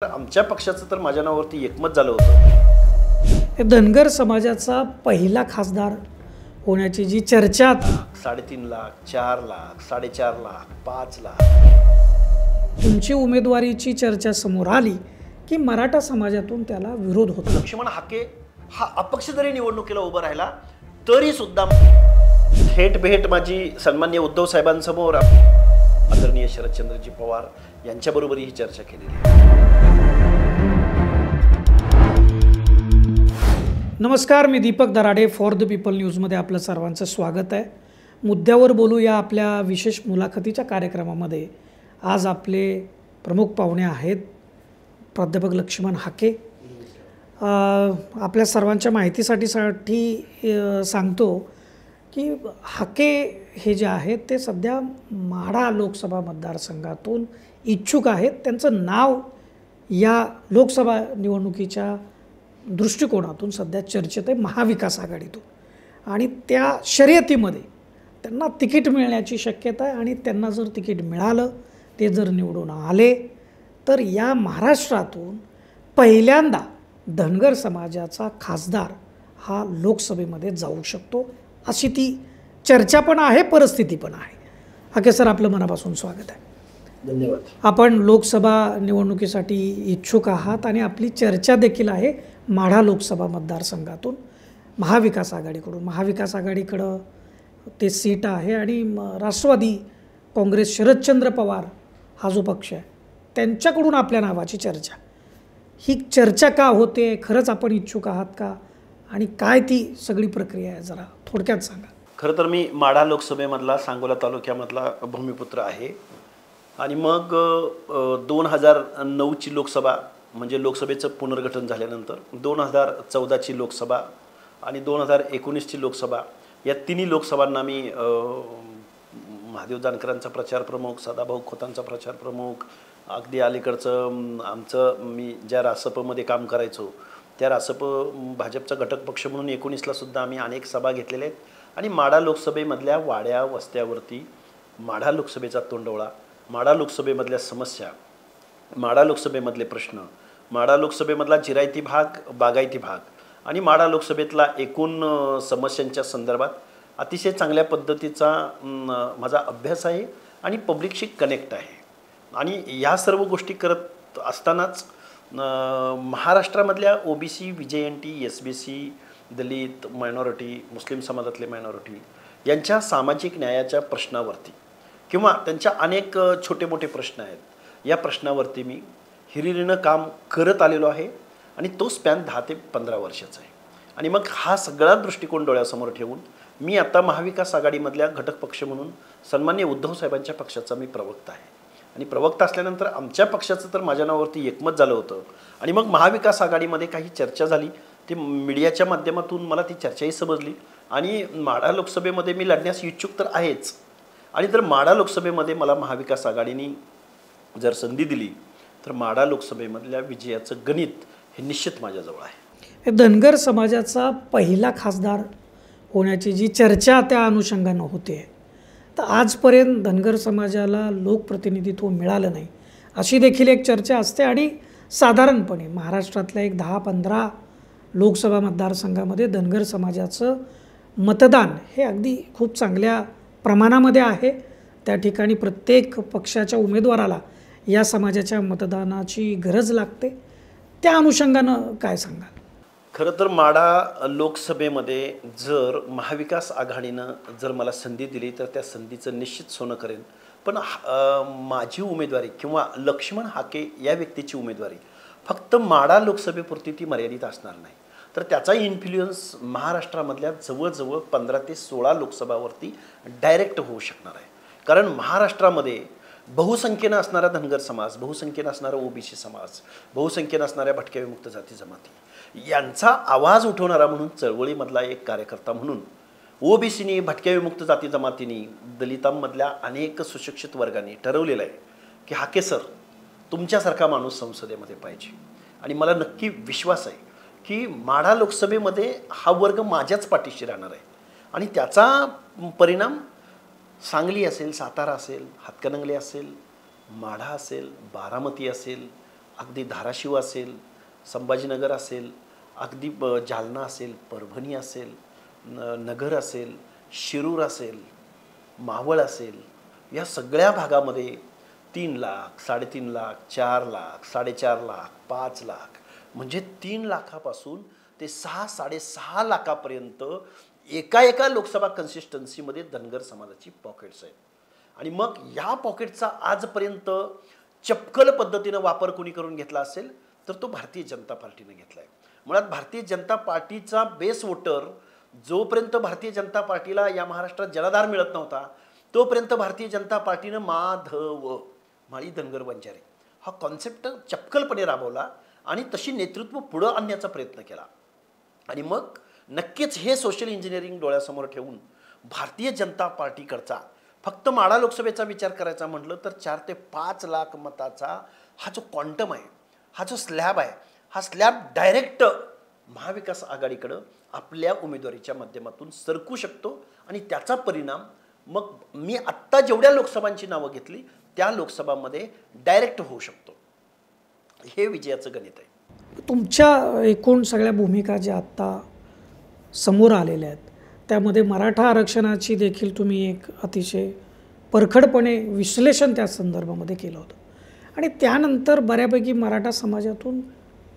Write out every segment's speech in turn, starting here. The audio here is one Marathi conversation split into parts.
आमच्या पक्षाचं तर माझ्या नावावरती एकमत झालं होतं। धनगर समाजाचा पहिला खासदार होण्याची जी चर्चा 3.5 लाख, 4 लाख, 4.5 लाख, 5 लाख तुमची उमेदवारीची चर्चा समोर आली की मराठा समाजातून त्याला विरोध होतो। लक्ष्मण हाके हा अपक्ष जरी निवडणुकीला उभा राहिला तरी सुद्धा थेट भेट माझी सन्माननीय उद्धव साहेबांसमोर आदरणीय शरदचंद्रजी पवार यांच्याबरोबर ही चर्चा केलेली आहे। नमस्कार, मी Deepak Darade, for the people न्यूजमध्ये आपलं सर्वांचं स्वागत आहे। मुद्द्यावर बोलू या आपल्या विशेष मुलाखतीच्या कार्यक्रमामध्ये आज आपले प्रमुख पाहुणे आहेत प्राध्यापक लक्ष्मण हाके। आपल्या सर्वांच्या माहितीसाठी सांगतो की हाके हे जे आहेत ते सध्या माढा लोकसभा मतदारसंघातून इच्छुक आहेत। त्यांचं नाव या लोकसभा निवडणुकीच्या दृष्टिकोनातून सध्या चर्चेत आहे महाविकास आघाडीतून, आणि त्या शर्यतीमध्ये त्यांना तिकीट मिळण्याची शक्यता आहे। आणि त्यांना जर तिकीट मिळालं, ते जर निवडून आले तर या महाराष्ट्रातून पहिल्यांदा धनगर समाजाचा खासदार हा लोकसभेमध्ये जाऊ शकतो, अशी ती चर्चा पण आहे, परिस्थिती पण आहे। हाके सर, आपलं मनापासून स्वागत आहे। धन्यवाद। आपण लोकसभा निवडणुकीसाठी इच्छुक आहात आणि आपली चर्चा देखील आहे माढा लोकसभा मतदारसंघातून महाविकास आघाडीकडून। महाविकास आघाडीकडं ते सीट आहे आणि राष्ट्रवादी काँग्रेस शरदचंद्र पवार हा जो पक्ष आहे त्यांच्याकडून आपल्या नावाची चर्चा, ही चर्चा का होते, खरंच आपण इच्छुक आहात का, आणि काय ती सगळी प्रक्रिया आहे, जरा थोडक्यात सांगा। खरं तर मी माढा लोकसभेमधला सांगोला तालुक्यामधला भूमिपुत्र आहे आणि मग 2009ची लोकसभा म्हणजे लोकसभेचं पुनर्गठन झाल्यानंतर 2014ची लोकसभा आणि 2019ची लोकसभा, या तिन्ही लोकसभांना मी महादेव जानकरांचा प्रचार प्रमुख, सदाभाऊ खोतांचा प्रचार प्रमुख, अगदी अलीकडचं आमचं मी ज्या रासपमध्ये काम करायचो त्या रासप भाजपचा घटक पक्ष म्हणून 19ला सुद्धा आम्ही अनेक सभा घेतलेल्या आहेत। आणि माढा लोकसभेमधल्या वाड्या वस्त्यावरती माढा लोकसभेचा तोंडवळा, माढा लोकसभेमधल्या समस्या, माढा लोकसभेमधले प्रश्न, माढा लोकसभेमधला जिरायती भाग, बागायती भाग आणि माढा लोकसभेतला एकूण समस्यांच्या संदर्भात अतिशय चांगल्या पद्धतीचा माझा अभ्यास आहे आणि पब्लिकशी कनेक्ट आहे। आणि या सर्व गोष्टी करत असतानाच महाराष्ट्रामधल्या OBC, VJNT, SBC, दलित, मायनॉरिटी, मुस्लिम समाजातले मायनॉरिटी यांच्या सामाजिक न्यायाच्या प्रश्नावरती किंवा त्यांच्या अनेक छोटे मोठे प्रश्न आहेत, या प्रश्नावरती मी हिरिरीनं काम करत आलेलो आहे आणि तो स्पॅन 10 ते 15 वर्षाचा आहे। आणि मग हा सगळा दृष्टिकोन डोळ्यासमोर ठेवून मी आता महाविकास आघाडीमधल्या घटक पक्ष म्हणून सन्माननीय उद्धव साहेबांच्या पक्षाचा मी प्रवक्ता आहे। आणि प्रवक्ता असल्यानंतर आमच्या पक्षाचं तर माझ्या नावावरती एकमत झालं होतं आणि मग महाविकास आघाडीमध्ये काही चर्चा झाली, ते मीडियाच्या माध्यमातून मला ती चर्चाही समजली आणि माढा लोकसभेमध्ये मी लढण्यास इच्छुक तर आहेच। आणि जर माढा लोकसभेमध्ये मला महाविकास आघाडीने जर संधी दिली तर माढा लोकसभेमधल्या विजयाचं गणित हे निश्चित माझ्याजवळ आहे। धनगर समाजाचा पहिला खासदार होण्याची जी चर्चा त्या अनुषंगानं होते, तर आजपर्यंत धनगर समाजाला लोकप्रतिनिधित्व मिळालं नाही अशी देखील एक चर्चा असते। आणि साधारणपणे महाराष्ट्रातल्या एक 10-15 लोकसभा मतदारसंघामध्ये धनगर समाजाचं मतदान हे अगदी खूप चांगल्या प्रमाणामध्ये आहे। त्या ठिकाणी प्रत्येक पक्षाच्या उमेदवाराला या समाजाच्या मतदानाची गरज लागते। त्या अनुषंगानं काय सांगाल? खरं तर माढा लोकसभेमध्ये जर महाविकास आघाडीनं जर मला संधी दिली तर त्या संधीचं निश्चित सोनं करेन। पण माझी उमेदवारी किंवा लक्ष्मण हाके या व्यक्तीची उमेदवारी फक्त माढा लोकसभेपुरती ती मर्यादित असणार नाही, तर त्याचा इन्फ्लुएन्स महाराष्ट्रामधल्या जवळजवळ 15 ते 16 लोकसभावरती डायरेक्ट होऊ शकणार आहे। कारण महाराष्ट्रामध्ये बहुसंख्येनं असणारा धनगर समाज, बहुसंख्येनं असणारा OBC समाज, बहुसंख्येनं असणाऱ्या भटक्या विमुक्त जाती जमाती यांचा आवाज उठवणारा म्हणून चळवळीमधला एक कार्यकर्ता म्हणून OBCनी, भटक्या विमुक्त जाती जमातींनी, दलितांमधल्या अनेक सुशिक्षित वर्गांनी ठरवलेलं आहे की हाके सर तुमच्यासारखा माणूस संसदेमध्ये पाहिजे। आणि मला नक्की विश्वास आहे की माढा लोकसभेमध्ये हा वर्ग माझ्याच पाठीशी राहणार आहे आणि त्याचा परिणाम सांगली असेल, सातारा असेल, हातकणंगले असेल, माढा असेल, बारामती असेल, अगदी धाराशिव असेल, संभाजीनगर असेल, अगदी जालना असेल, परभणी असेल, नगर असेल, शिरूर असेल, मावळ असेल, या सगळ्या भागामध्ये 3 लाख, 3.5 लाख, 4 लाख, 4.5 लाख, 5 लाख, म्हणजे 3 लाखापासून ते 6-6.5 लाखापर्यंत एका लोकसभा कन्सिस्टन्सीमध्ये धनगर समाजाची पॉकेट्स आहेत. आणि मग या पॉकेटचा आजपर्यंत चपकल पद्धतीनं वापर कोणी करून घेतला असेल तर तो भारतीय जनता पार्टीने घेतला आहे. मुळात भारतीय जनता पार्टीचा बेस वोटर जोपर्यंत भारतीय जनता पार्टीला या महाराष्ट्रात जनाधार मिळत नव्हता तोपर्यंत भारतीय जनता पार्टीनं माधव माळी धनगर बंजारे हा कॉन्सेप्ट चपकलपणे राबवला आणि तशी नेतृत्व पुढं आणण्याचा प्रयत्न केला. आणि मग नक्कीच हे सोशल इंजिनिअरिंग डोळ्यासमोर ठेवून भारतीय जनता पार्टीकडचा फक्त माढा लोकसभेचा विचार करायचा म्हटलं तर 4 ते 5 लाख मताचा हा जो क्वांटम आहे, हा जो स्लॅब आहे, हा स्लॅब डायरेक्ट महाविकास आघाडीकडं आपल्या उमेदवारीच्या माध्यमातून सरकू शकतो. आणि त्याचा परिणाम मग मी आत्ता जेवढ्या लोकसभांची नावं घेतली त्या लोकसभांमध्ये डायरेक्ट होऊ शकतो. हे विजयाचं गणित आहे. तुमच्या एकूण सगळ्या भूमिका ज्या आत्ता समोर आलेल्या आहेत त्यामध्ये मराठा आरक्षणाची देखील तुम्ही एक अतिशय परखडपणे विश्लेषण त्या संदर्भामध्ये केलं होतं आणि त्यानंतर बऱ्यापैकी मराठा समाजातून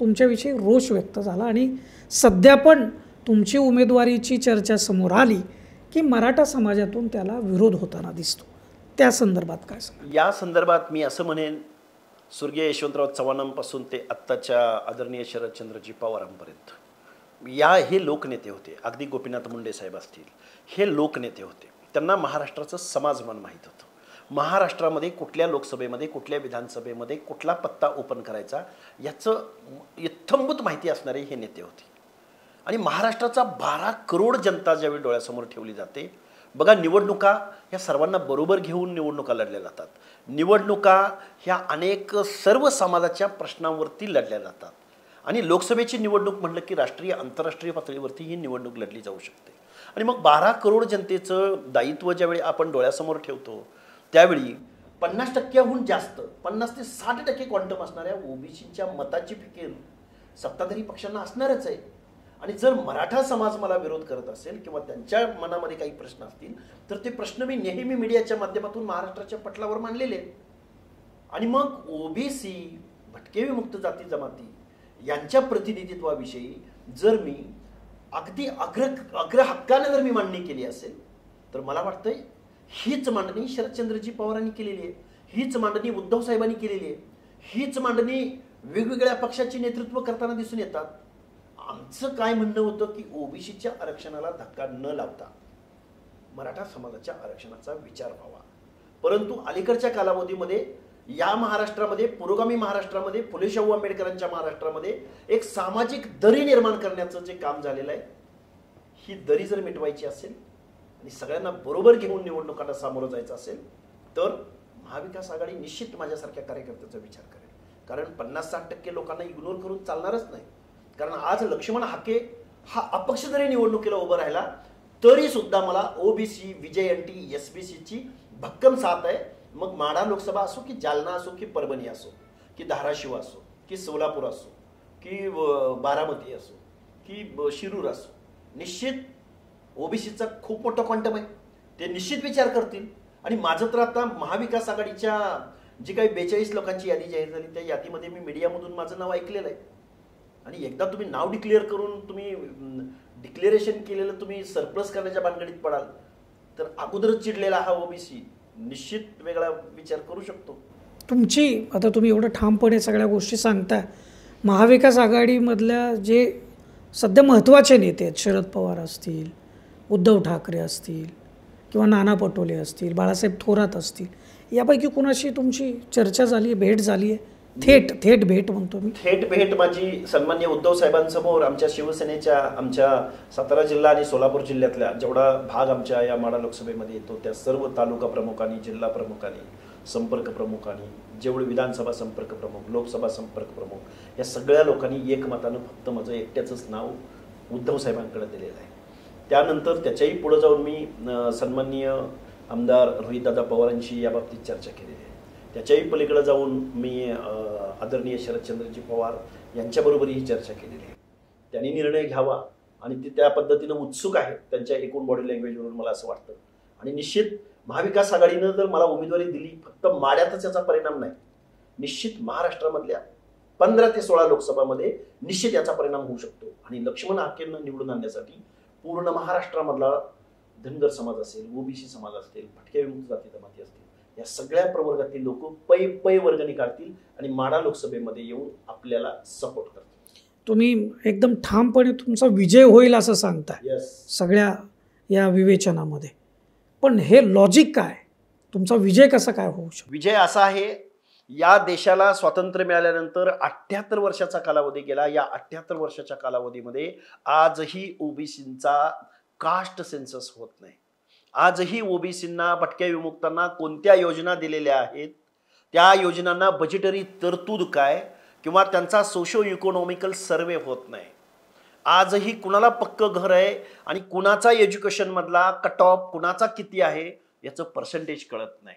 तुमच्याविषयी रोष व्यक्त झाला आणि सध्या पण तुमची उमेदवारीची चर्चा समोर आली की मराठा समाजातून त्याला विरोध होताना दिसतो. त्या संदर्भात काय सांगा? या संदर्भात मी असं म्हणेन, स्वर्गीय यशवंतराव चव्हाणांपासून ते आत्ताच्या आदरणीय शरदचंद्रजी पवारांपर्यंत हे लोकनेते होते. अगदी गोपीनाथ मुंडे साहेब असतील, हे लोकनेते होते. त्यांना महाराष्ट्राचं समाजमन माहीत होतं. महाराष्ट्रामध्ये कुठल्या लोकसभेमध्ये, कुठल्या विधानसभेमध्ये कुठला पत्ता ओपन करायचा याचं इत्थंभूत माहिती असणारे हे नेते होते. आणि महाराष्ट्राचा 12 करोड जनता ज्यावेळी डोळ्यासमोर ठेवली जाते, बघा निवडणुका ह्या सर्वांना बरोबर घेऊन निवडणुका लढल्या जातात. निवडणुका ह्या अनेक सर्व समाजाच्या प्रश्नांवरती लढल्या जातात. आणि लोकसभेची निवडणूक म्हटलं की राष्ट्रीय आंतरराष्ट्रीय पातळीवरती ही निवडणूक लढली जाऊ शकते. आणि मग 12 करोड जनतेचं दायित्व ज्यावेळी आपण डोळ्यासमोर ठेवतो त्यावेळी 50%हून जास्त 50 ते 60% क्वांटम असणाऱ्या ओबीसीच्या मताची फिकीर सत्ताधारी पक्षांना असणारच आहे. आणि जर मराठा समाज मला विरोध करत असेल किंवा त्यांच्या मनामध्ये काही प्रश्न असतील तर ते प्रश्न मी नेहमी मीडियाच्या माध्यमातून महाराष्ट्राच्या पटलावर मांडलेले आहेत. आणि मग ओबीसी, भटके विमुक्त जाती जमाती यांच्या प्रतिनिधित्वाविषयी जर मी अगदी अग्र हक्काने जर मी मांडणी केली असेल तर मला वाटतंय हीच मांडणी शरदचंद्रजी पवारांनी केलेली आहे, हीच मांडणी उद्धव साहेबांनी केलेली आहे, हीच मांडणी वेगवेगळ्या पक्षाची नेतृत्व करताना दिसून येतात. आमचं काय म्हणणं होतं की ओबीसीच्या आरक्षणाला धक्का न लावता मराठा समाजाच्या आरक्षणाचा विचार व्हावा. परंतु अलीकडच्या कालावधीमध्ये या महाराष्ट्रामध्ये, पुरोगामी महाराष्ट्रामध्ये, फुले शाहू आंबेडकरांच्या महाराष्ट्रामध्ये एक सामाजिक दरी निर्माण करण्याचं जे काम झालेलं आहे, ही दरी जर मिटवायची असेल आणि सगळ्यांना बरोबर घेऊन निवडणुकांना सामोरं जायचं असेल तर महाविकास आघाडी निश्चित माझ्यासारख्या कार्यकर्त्याचा विचार करेल. कारण 50-60% लोकांना इग्नोर करून चालणारच नाही. कारण आज लक्ष्मण हाके हा अपक्ष जरी निवडणुकीला उभं राहिला तरी सुद्धा मला ओबीसी, विजयंटी, एसबीसीची भक्कम साथ आहे. मग माढा लोकसभा असो की जालना असो की परभणी असो की धाराशिव असो की सोलापूर असो की बारामती असो की शिरूर असो, निश्चित ओबीसीचा खूप मोठा क्वांटम आहे. ते निश्चित विचार करतील. आणि माझं तर आता महाविकास आघाडीच्या जी काही 42 लोकांची यादी जाहीर झाली त्या यादीमध्ये मी मीडियामधून माझं नाव ऐकलेलं आहे. आणि एकदा तुम्ही नाव डिक्लेअर करून तुम्ही डिक्लेरेशन केलेलं तुम्ही सरप्लस करण्याच्या भानगडीत पडाल तर अगोदरच चिडलेला हा ओबीसी निश्चित वेगळा विचार करू शकतो. तुमची आता तुम्ही एवढं ठामपणे सगळ्या गोष्टी सांगताय, महाविकास आघाडीमधल्या जे सध्या महत्त्वाचे नेते आहेत, शरद पवार असतील, उद्धव ठाकरे असतील किंवा नाना पटोले असतील, बाळासाहेब थोरात असतील, यापैकी कुणाशी तुमची चर्चा झाली आहे, भेट झाली आहे? थेट भेट म्हणतो मी. थेट भेट माझी सन्माननीय उद्धव साहेबांसमोर आमच्या शिवसेनेच्या, आमच्या सातारा जिल्हा आणि सोलापूर जिल्ह्यातल्या जेवढा भाग आमच्या या माढा लोकसभेमध्ये येतो त्या सर्व तालुका प्रमुखांनी, जिल्हा प्रमुखांनी, संपर्क प्रमुखांनी, जेवढे विधानसभा संपर्क प्रमुख, लोकसभा संपर्क प्रमुख, या सगळ्या लोकांनी एकमतानं फक्त माझं एकट्याचंच नाव उद्धव साहेबांकडे दिलेलं आहे. त्यानंतर त्याच्याही पुढे जाऊन मी सन्माननीय आमदार रोहितदादा पवारांशी याबाबतीत चर्चा केलेली आहे. त्याच्याही पलीकडे जाऊन मी आदरणीय शरदचंद्रजी पवार यांच्याबरोबरही चर्चा केलेली आहे. त्यांनी निर्णय घ्यावा आणि ते त्या पद्धतीनं उत्सुक आहेत त्यांच्या एकूण बॉडी लँग्वेजवरून मला असं वाटतं. आणि निश्चित महाविकास आघाडीनं जर मला उमेदवारी दिली, फक्त माड्यातच याचा परिणाम नाही, निश्चित महाराष्ट्रामधल्या 15 ते 16 लोकसभामध्ये निश्चित याचा परिणाम होऊ शकतो. आणि लक्ष्मण हाकेंना निवडून आणण्यासाठी पूर्ण महाराष्ट्रामधला धनगर समाज असेल, ओबीसी समाज असेल, भटक्या विमुक्त जाती जमाती असतील, या सगळ्या प्रवर्गातील लोक पै वर्गणी काढतील आणि माढा लोकसभेमध्ये येऊन आपल्याला सपोर्ट करतील. तुम्ही एकदम ठामपणे तुमचा विजय होईल असं सांगताय यस. सगळ्या या विवेचनामध्ये. पण हे लॉजिक काय, तुमचा विजय कसा काय होऊ शकतो? विजय असा आहे, या देशाला स्वातंत्र्य मिळाल्यानंतर 78 वर्षाचा कालावधी गेला. या 78 वर्षाच्या कालावधीमध्ये आजही ओबीसींचा कास्ट सेन्सस होत नाही. आजही ओबीसींना, भटक्या विमुक्तांना कोणत्या योजना दिलेल्या आहेत, त्या योजनांना बजेटरी तरतूद काय किंवा त्यांचा सोशो इकॉनॉमिकल सर्वे होत नाही. आजही कुणाला पक्क घर आहे आणि कुणाचा एज्युकेशन मधला कट ऑफ कुणाचा किती आहे याचं पर्सेंटेज कळत नाही.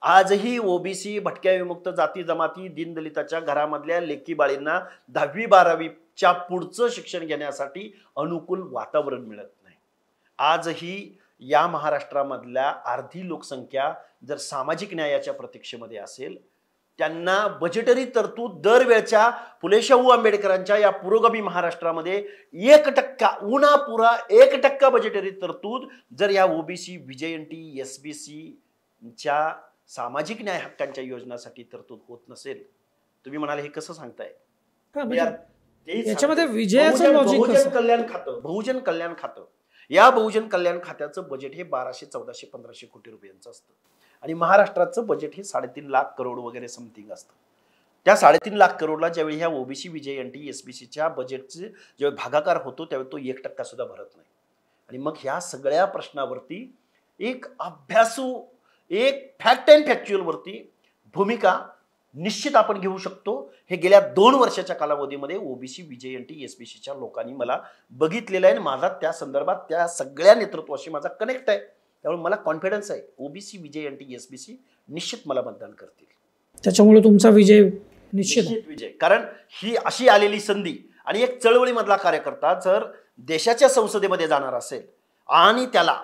आजही ओबीसी, भटक्या विमुक्त जाती जमाती, दीनदलिताच्या घरामधल्या लेकी बाळींना 10वी 12वीच्या पुढचं शिक्षण घेण्यासाठी अनुकूल वातावरण मिळत नाही. आजही या महाराष्ट्रामधल्या अर्धी लोकसंख्या जर सामाजिक न्यायाच्या प्रतीक्षेमध्ये असेल, त्यांना बजेटरी तरतूद दरवेळच्या फुले शाहू आंबेडकरांच्या या पुरोगामी महाराष्ट्रामध्ये 1% उणापुरा 1% बजेटरी तरतूद जर या ओबीसी, विजयंती, एसबीसीच्या सामाजिक न्याय हक्कांच्या योजनासाठी तरतूद होत नसेल, तुम्ही म्हणाले हे कसं सांगताय? याच्यामध्ये विजयाचं लॉजिक बहुजन कल्याण खातं, बहुजन कल्याण खातं, या बहुजन कल्याण खात्याचं बजेट हे 1200, 1400, 1500 कोटी रुपयांचं असतं आणि महाराष्ट्राचं बजेट हे 3.5 लाख करोड वगैरे समथिंग असतं. त्या 3.5 लाख करोडला ज्यावेळी ह्या ओबीसी, विजयंती, एसबीसीच्या बजेटचे ज्यावेळी भागाकार होतो त्यावेळी तो 1% सुद्धा भरत नाही. आणि मग ह्या सगळ्या प्रश्नावरती एक अभ्यासू, एक फॅक्ट अँड फॅक्च्युअल वरती भूमिका निश्चित आपण घेऊ शकतो. हे गेल्या 2 वर्षाच्या कालावधीमध्ये ओबीसी, विजयंती, एसबीसीच्या लोकांनी मला बघितलेलं आहे. माझा त्या संदर्भात त्या सगळ्या नेतृत्वाशी माझा कनेक्ट आहे. त्यामुळे मला कॉन्फिडन्स आहे, ओबीसी, विजयंती, एसबीसी निश्चित मला मतदान करतील. त्याच्यामुळे तुमचा विजय निश्चित विजय. कारण ही अशी आलेली संधी आणि एक चळवळीमधला कार्यकर्ता जर देशाच्या संसदेमध्ये जाणार असेल आणि त्याला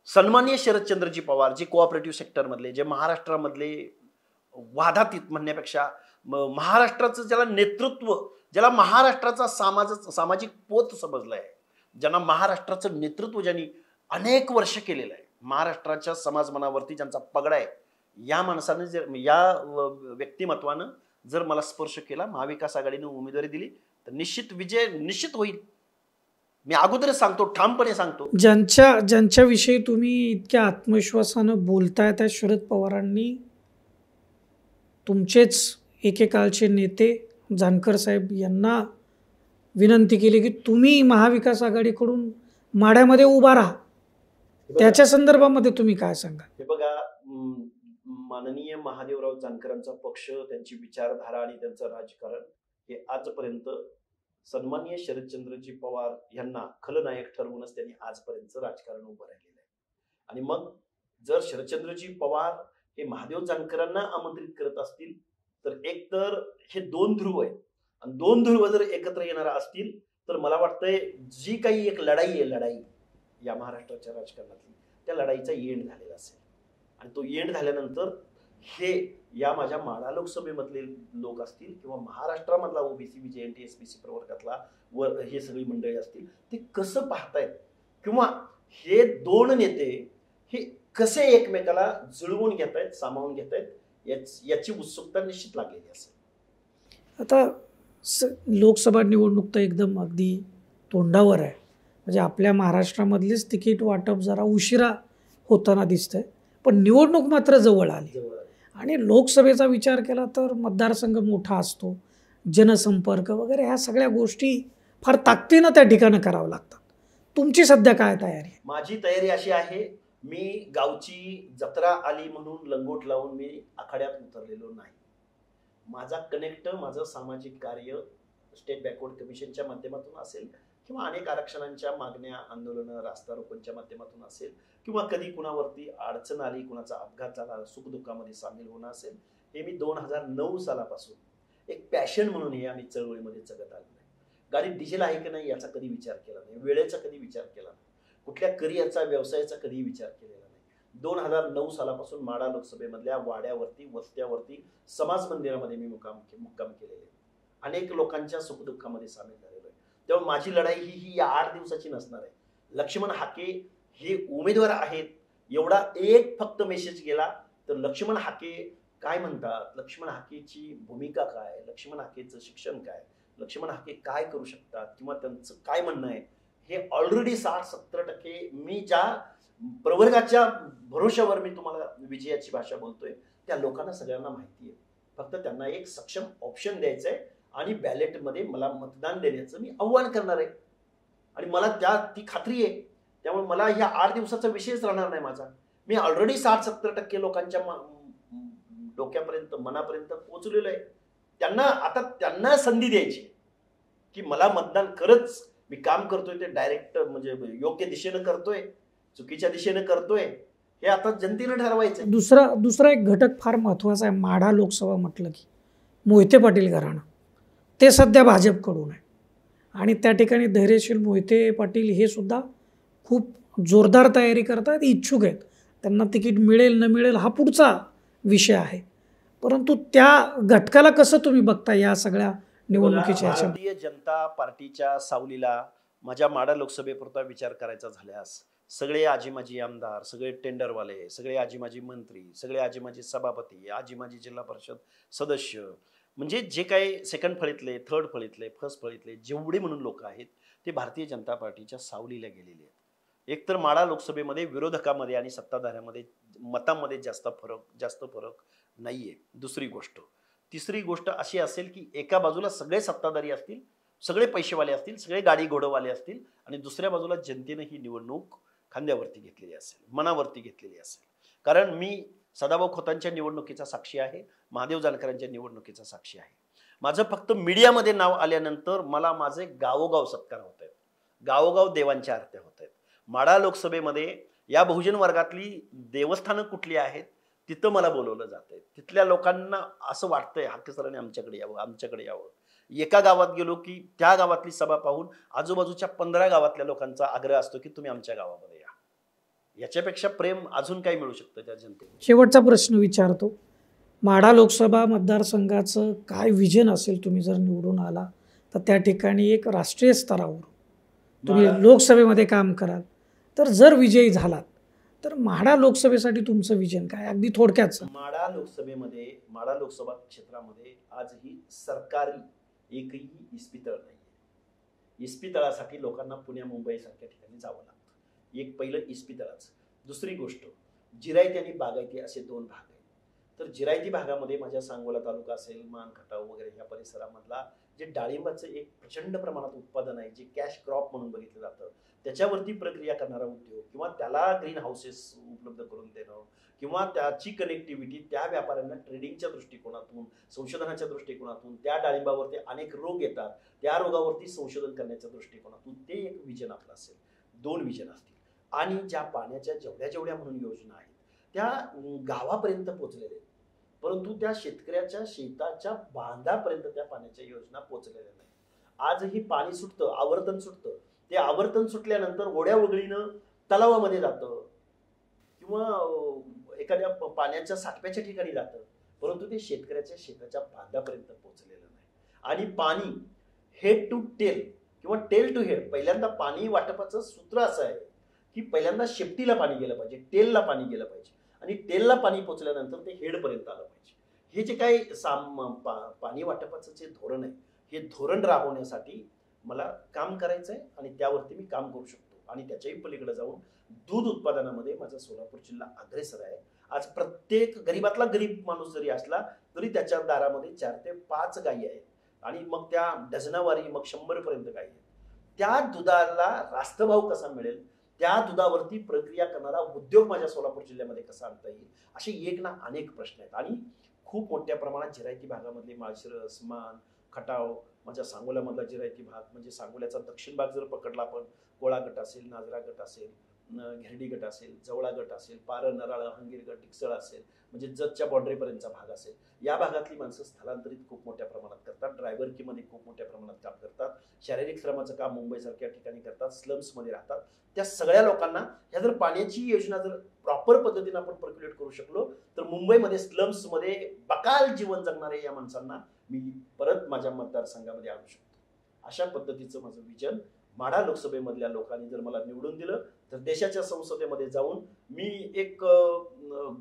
सन्माननीय शरदचंद्रजी पवार, जे कोऑपरेटिव्ह सेक्टरमधले, जे महाराष्ट्रामधले वादातीत म्हणण्यापेक्षा महाराष्ट्राचं ज्याला नेतृत्व, ज्याला महाराष्ट्राचा सामाजिक पोत समजलाय, ज्यांना महाराष्ट्राचं नेतृत्व ज्यांनी अनेक वर्ष केलेलं आहे, महाराष्ट्राच्या समाज मनावरती ज्यांचा पगडा आहे, या माणसाने जर, या व्यक्तिमत्वानं जर मला स्पर्श केला, महाविकास आघाडीने उमेदवारी दिली तर निश्चित विजय निश्चित होईल. मी अगोदरच सांगतो, ठामपणे सांगतो. ज्यांच्याविषयी तुम्ही इतक्या आत्मविश्वासानं बोलताय त्या शरद पवारांनी तुमचेच एकेकाळचे नेते जानकर साहेब यांना विनंती केली की तुम्ही महाविकास आघाडीकडून माढ्यामध्ये उभा राहा. त्याच्या संदर्भामध्ये तुम्ही काय सांगा? हे बघा, माननीय महादेवराव जानकरांचा पक्ष, त्यांची विचारधारा आणि त्यांचं राजकारण हे आजपर्यंत सन्माननीय शरदचंद्रजी पवार यांना खलनायक ठरवूनच त्यांनी आजपर्यंत राजकारण उभं राहिलेलं आहे. आणि मग जर शरदचंद्रजी पवार हे महादेव जानकरांना आमंत्रित करत असतील तर एक तर हे 2 ध्रुव आहेत आणि 2 ध्रुव जर एकत्र येणार असतील तर मला वाटतंय जी काही एक लढाई आहे, लढाई या महाराष्ट्राच्या राजकारणातली, त्या लढाईचा एंड झालेला असेल. आणि तो एंड झाल्यानंतर हे या माझ्या माढा लोकसभेमधले लोक असतील किंवा महाराष्ट्रामधला ओबीसी, विजयंती, एसबीसी प्रवर्गातला हे सगळी मंडळी असतील, ते कसं पाहतायत किंवा हे 2 नेते हे कसे एकमेकाला जुळवून घेतायत, सामावून घेतायत, याची उत्सुकता निश्चित लागलेली असेल. आता लोकसभा निवडणूक तर एकदम अगदी तोंडावर आहे. म्हणजे आपल्या महाराष्ट्रामधलीच तिकीट वाटप जरा उशिरा होताना दिसतंय, पण निवडणूक मात्र जवळ आली. आणि लोकसभेचा विचार केला तर मतदारसंघ मोठा असतो, जनसंपर्क वगैरे ह्या सगळ्या गोष्टी फार ताकदीनं त्या ठिकाणी करावं लागतात. तुमची सध्या काय तयारी? माझी तयारी अशी आहे, मी गावची जत्रा आली म्हणून लंगोट लावून मी आखाड्यात उतरलेलो नाही. माझा कनेक्ट, माझं सामाजिक कार्य स्टेट बॅकवर्ड कमिशनच्या माध्यमातून असेल किंवा अनेक आरक्षणांच्या मागण्या, आंदोलनं, रास्ता रोकोंच्या माध्यमातून असेल किंवा कधी कुणावरती अडचण आली, कुणाचा अपघात झाला, सुखदुःखामध्ये सामील होणं असेल, हे मी 2009 सालापासून एक पॅशन म्हणून हे आम्ही चळवळीमध्ये जगत आलो आहे. गाडीत डिझेल आहे की नाही याचा कधी विचार केला नाही, वेळेचा कधी विचार केला नाही, कुठल्या करिअरचा व्यवसायाचा कधी विचार केलेला नाही. 2009 सालापासून माढा लोकसभेमधल्या वाड्यावरती, वस्त्यावरती, समाज मंदिरामध्ये मी मुक्काम केलेले, अनेक लोकांच्या सुखदुःखामध्ये सामील झालेलो आहे. तेव्हा माझी लढाई ही या 8 दिवसाची नसणार आहे. लक्ष्मण हाके हे उमेदवार आहेत एवढा एक फक्त मेसेज गेला तर लक्ष्मण हाके काय म्हणतात, लक्ष्मण हाकेची भूमिका काय, लक्ष्मण हाकेचं शिक्षण काय, लक्ष्मण हाके काय करू शकतात किंवा त्यांचं काय म्हणणं आहे, हे ऑलरेडी 60-70% मी ज्या प्रवर्गाच्या भरोशावर मी तुम्हाला विजयाची भाषा बोलतोय त्या लोकांना सगळ्यांना माहिती आहे. फक्त त्यांना एक सक्षम ऑप्शन द्यायचं आहे आणि बॅलेटमध्ये मला मतदान देण्याचं मी आव्हान करणार आहे. आणि मला ती खात्री आहे. त्यामुळे मला ह्या 8 दिवसाचा विषयच राहणार नाही माझा. मी ऑलरेडी 60-70% लोकांच्या डोक्यापर्यंत, मनापर्यंत पोहोचलेलो आहे. त्यांना संधी द्यायची की मला मतदान करच, मी काम करतोय ते डायरेक्ट म्हणजे योग्य दिशेनं करतोय, चुकीच्या दिशेनं करतोय, हे आता जनतेनं ठरवायचं. दुसरा एक घटक फार महत्त्वाचा आहे. माढा लोकसभा म्हटलं की मोहिते पाटील घराणं ते सध्या भाजपकडून आहे आणि त्या ठिकाणी धैर्यशील मोहिते पाटील हे सुद्धा खूप जोरदार तयारी करतात, इच्छुक आहेत. त्यांना तिकीट मिळेल न मिळेल हा पुढचा विषय आहे. परंतु त्या घटकाला कसं तुम्ही बघता या सगळ्या निवडणुकीच्या ह्याच्या? भारतीय जनता पार्टीच्या सावलीला माझ्या माढा लोकसभेपुरता विचार करायचा झाल्यास सगळे आजी माजी आमदार, सगळे टेंडरवाले, सगळे आजी माजी मंत्री, सगळे आजी माजी सभापती, आजी माजी जिल्हा परिषद सदस्य, म्हणजे जे काही सेकंड फळीतले, थर्ड फळीतले, फर्स्ट फळीतले जेवढे म्हणून लोक आहेत ते भारतीय जनता पार्टीच्या सावलीला गेलेले आहेत. एकतर माढा लोकसभेमध्ये विरोधकामध्ये आणि सत्ताधाऱ्यामध्ये मतामध्ये जास्त फरक नाहीये. दुसरी गोष्ट, तिसरी गोष्ट अशी असेल की एका बाजूला सगळे सत्ताधारी असतील, सगळे पैसेवाले असतील, सगळे गाडी घोडवाले असतील आणि दुसऱ्या बाजूला जनतेने ही निवडणूक खांद्यावरती घेतलेली असेल, मनावरती घेतलेली असेल. कारण मी सदाभाऊ खोतांच्या निवडणुकीचा साक्षी आहे, महादेव जानकरांच्या निवडणुकीचा साक्षी आहे. माझं फक्त मीडियामध्ये नाव आल्यानंतर मला माझे गावोगाव सत्कार होत आहेत, गावोगाव देवांच्या आरत्या होत आहेत. माढा लोकसभेमध्ये या बहुजन वर्गातली देवस्थानं कुठली आहेत तिथं मला बोलवलं जातंय. तिथल्या लोकांना असं वाटतंय हाके सरांनी आमच्याकडे यावं. एका गावात गेलो की त्या गावातली सभा पाहून आजूबाजूच्या 15 गावातल्या लोकांचा आग्रह असतो की तुम्ही आमच्या गावामध्ये या. याच्यापेक्षा प्रेम अजून काय मिळू शकतं त्या जनतेला? शेवटचा प्रश्न विचारतो. माढा लोकसभा मतदारसंघाचं काय विजन असेल तुम्ही जर निवडून आला तर त्या ठिकाणी एक राष्ट्रीय स्तरावर तुम्ही लोकसभेमध्ये काम कराल तर जर विजयी झालात तर माढा लोकसभेसाठी तुमचं विजन काय अगदी थोडक्यात? माढा लोकसभा क्षेत्रामध्ये आजही सरकारी एकही इस्पितळ नाही. इस्पितळासाठी लोकांना पुण्या मुंबई सारख्या ठिकाणी जावं लागतं. एक पहिलं इस्पितळाचं. दुसरी गोष्ट, जिरायती आणि बागायती असे 2 भाग आहेत. तर जिरायती भागामध्ये माझ्या सांगोला तालुका असेल, मान खटाव वगैरे ह्या परिसरामधला जे डाळिंबाचं एक प्रचंड प्रमाणात उत्पादन आहे, जे कॅश क्रॉप म्हणून बघितलं जातं, त्याच्यावरती प्रक्रिया करणारा उद्योग किंवा त्याला ग्रीन हाऊसेस उपलब्ध करून देणं किंवा त्याची कनेक्टिव्हिटी त्या व्यापाऱ्यांना ट्रेडिंगच्या दृष्टिकोनातून, संशोधनाच्या दृष्टिकोनातून, त्या डाळिंबावरती अनेक रोग येतात त्या रोगावरती संशोधन करण्याच्या दृष्टिकोनातून ते एक विजन आपलं असेल. 2 विजन असतील. आणि ज्या पाण्याच्या जेवढ्या म्हणून योजना आहेत त्या गावापर्यंत पोहोचलेल्या आहेत, परंतु त्या शेतकऱ्याच्या शेताच्या बांधापर्यंत त्या पाण्याच्या योजना पोहोचलेल्या नाही. आजही पाणी सुटतं, आवर्तन सुटतं. ते आवर्तन सुटल्यानंतर ओढ्या वगळीनं तलावामध्ये जातं किंवा एखाद्या पाण्याच्या साठप्याच्या ठिकाणी जातं, परंतु ते शेतकऱ्याच्या शेताच्या बांधापर्यंत पोहोचलेलं नाही. आणि पाणी हेड टू टेल किंवा टेल टू हेड, पहिल्यांदा पाणी वाटपाचं सूत्र असं आहे की पहिल्यांदा शेपटीला पाणी गेलं पाहिजे, टेलला पाणी गेलं पाहिजे आणि टेलला पाणी पोहोचल्यानंतर ते हेडपर्यंत आलं पाहिजे. हे जे काही पाणी वाटपाचं जे धोरण आहे, हे धोरण राबवण्यासाठी मला काम करायचं आहे आणि त्यावरती मी काम करू शकतो. आणि त्याच्याही पलीकडे जाऊन दूध उत्पादनामध्ये माझा सोलापूर जिल्हा अग्रेसर आहे. आज प्रत्येक गरीबातला गरीब माणूस जरी असला तरी त्याच्या दारामध्ये 4 ते 5 गायी आहेत आणि मग त्या डझनावारी मग 100 पर्यंत गायी आहेत. त्या दुधाला रास्त भाव कसा मिळेल, त्या दुधावरती प्रक्रिया करणारा उद्योग माझ्या सोलापूर जिल्ह्यामध्ये कसा आणता येईल, असे एक ना अनेक प्रश्न आहेत. आणि खूप मोठ्या प्रमाणात जिरायती भागामधले माळशिरस, मान, खटाव, माझ्या सांगोल्यामधला जिरायती भाग म्हणजे सांगोल्याचा दक्षिण भाग जर पकडला आपण, कोळा गट असेल, नाजरा गट असेल, घेरडी गट असेल, जवळा गट असेल, पारं, नराळ, हंगीर गट, टिकसळ असेल, म्हणजे जतच्या बाँड्रीपर्यंतचा भाग असेल, या भागातली माणसं स्थलांतरित खूप मोठ्या प्रमाणात करतात. ड्रायव्हरकीमध्ये खूप मोठ्या प्रमाणात काम करतात. शारीरिक श्रमाचं काम मुंबईसारख्या ठिकाणी करतात. स्लम्समध्ये राहतात. त्या सगळ्या लोकांना ह्या जर पाण्याची योजना जर प्रॉपर पद्धतीने आपण पर्क्युलेट करू शकलो तर मुंबईमध्ये स्लम्समध्ये बकाल जीवन जगणाऱ्या या माणसांना मी परत माझ्या मतदारसंघामध्ये आणू शकतो. अशा पद्धतीचं माझं विजन. माढा लोकसभेमधल्या लोकांनी जर मला निवडून दिलं तर देशाच्या संसदेमध्ये जाऊन मी एक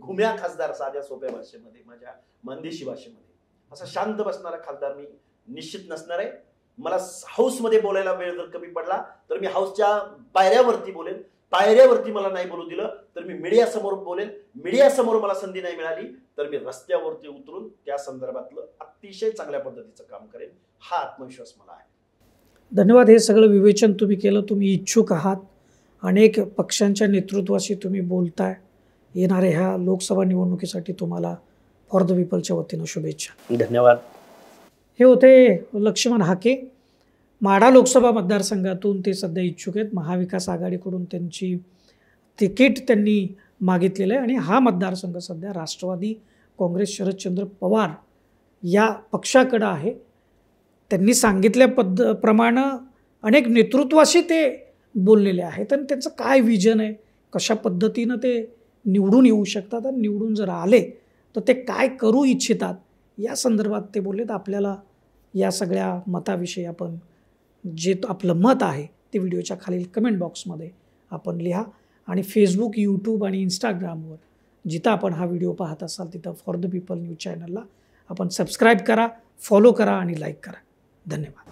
घुम्या खासदार, साध्या सोप्या भाषेमध्ये, माझ्या मानदेशी भाषेमध्ये, असा शांत बसणारा खासदार मी निश्चित नसणार आहे. मला हाऊसमध्ये बोलायला वेळ जर कमी पडला तर मी हाऊसच्या पायऱ्यावरती बोलेन. पायऱ्यावरती मला नाही बोलू दिलं तर मी मीडियासमोर बोलेन. मीडियासमोर मला संधी नाही मिळाली तर मी रस्त्यावरती उतरून त्या संदर्भातलं अतिशय चांगल्या पद्धतीचं काम करेन. हा आत्मविश्वास मला आहे. धन्यवाद. हे सगळं विवेचन तुम्ही केलं. तुम्ही इच्छुक आहात. अनेक पक्षांच्या नेतृत्वाशी तुम्ही बोलताय. येणाऱ्या ह्या लोकसभा निवडणुकीसाठी तुम्हाला फॉर द पीपलच्या वतीनं शुभेच्छा. धन्यवाद. हे होते लक्ष्मण हाके. माढा लोकसभा मतदारसंघातून ते सध्या इच्छुक आहेत. महाविकास आघाडीकडून त्यांची तिकीट त्यांनी मागितलेलं आहे आणि हा मतदारसंघ सध्या राष्ट्रवादी काँग्रेस शरदचंद्र पवार या पक्षाकडं आहे. त्यांनी सांगितल्या प्रमाणे अनेक नेतृत्वाशी ते बोललेले आहेत आणि त्यांचं काय विजन आहे, कशा पद्धतीनं ते निवडून येऊ शकतात आणि निवडून जर आले तर ते काय करू इच्छितात या संदर्भात ते बोललेत. आपल्याला या सगळ्या मताविषयी आपण जे आपलं मत आहे ते व्हिडिओच्या खालील कमेंट बॉक्समध्ये आपण लिहा आणि फेसबुक, यूट्यूब आणि इंस्टाग्रामवर जिथं आपण हा व्हिडिओ पाहत असाल तिथं फॉर द पीपल न्यूज चॅनलला आपण सबस्क्राईब करा, फॉलो करा आणि लाईक करा. धन्यवाद.